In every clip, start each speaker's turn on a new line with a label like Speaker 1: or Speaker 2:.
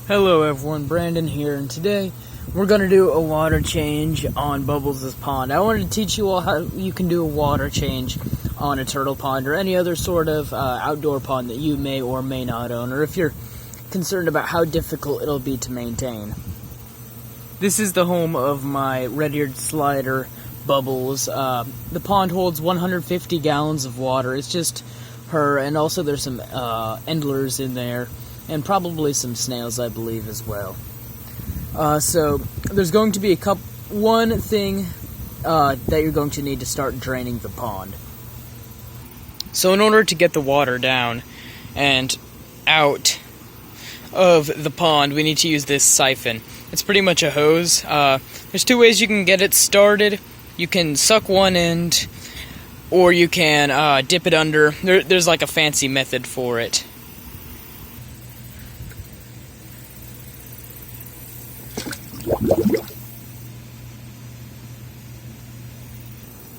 Speaker 1: Hello everyone, Brandon here, and today we're going to do a water change on Bubbles' pond. I wanted to teach you all how you can do a water change on a turtle pond or any other sort of outdoor pond that you may or may not own, or if you're concerned about how difficult it'll be to maintain. This is the home of my red-eared slider, Bubbles. The pond holds 150 gallons of water. It's just her, and also there's some endlers in there, and probably some snails, I believe, as well. So there's going to be one thing that you're going to need to start draining the pond. So in order to get the water down and out of the pond, we need to use this siphon. It's pretty much a hose. There's two ways you can get it started. You can suck one end, or you can dip it under. There's like a fancy method for it.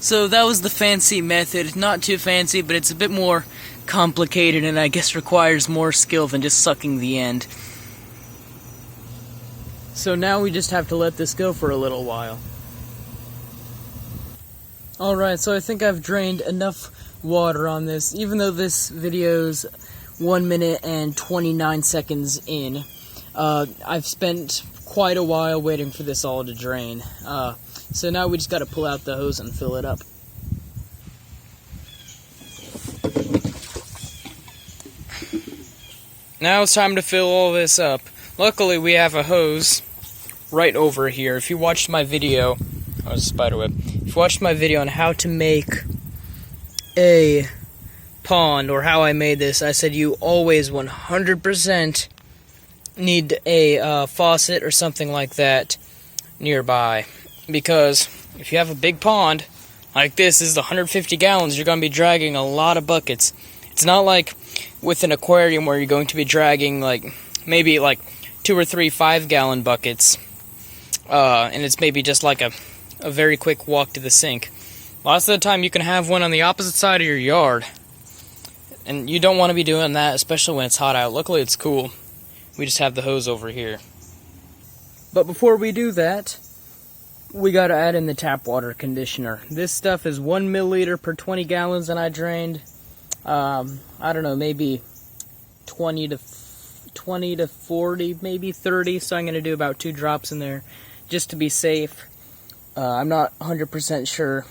Speaker 1: So that was the fancy method. Not too fancy, but it's a bit more complicated and I guess requires more skill than just sucking the end. So now we just have to let this go for a little while. Alright, so I think I've drained enough water on this. Even though this video's 1 minute and 29 seconds in, I've spent quite a while waiting for this all to drain. So now we just gotta pull out the hose and fill it up. Now it's time to fill all this up. Luckily we have a hose right over here. If you watched my video, oh, it's a spiderweb. If you watched my video on how to make a pond, or how I made this, I said you always 100% need a faucet or something like that nearby. Because if you have a big pond like this is 150 gallons, you're going to be dragging a lot of buckets. It's not like with an aquarium where you're going to be dragging maybe 2 or 3 5-gallon buckets, and it's maybe just like a very quick walk to the sink. Lots of the time you can have one on the opposite side of your yard, and you don't want to be doing that, especially when it's hot out. Luckily it's cool. We just have the hose over here. But before we do that, we gotta add in the tap water conditioner. This stuff is 1 milliliter per 20 gallons, and I drained, I don't know, maybe 20 to 40, maybe 30, so I'm gonna do about 2 drops in there, just to be safe. I'm not 100% sure.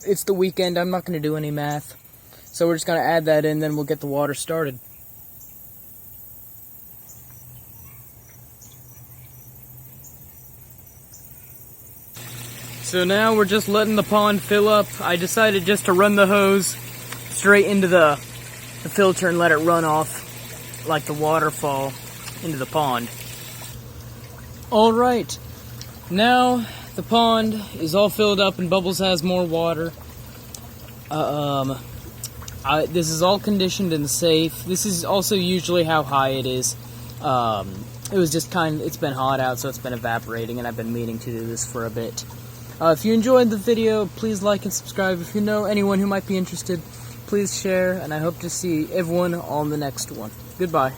Speaker 1: It's the weekend, I'm not gonna do any math. So we're just gonna add that in, then we'll get the water started. So now we're just letting the pond fill up. I decided just to run the hose straight into the filter and let it run off like the waterfall into the pond. Alright, now the pond is all filled up and Bubbles has more water. This is all conditioned and safe. This is also usually how high it is. It was just it's been hot out, so it's been evaporating, and I've been meaning to do this for a bit. If you enjoyed the video, please like and subscribe. If you know anyone who might be interested, please share, and I hope to see everyone on the next one. Goodbye.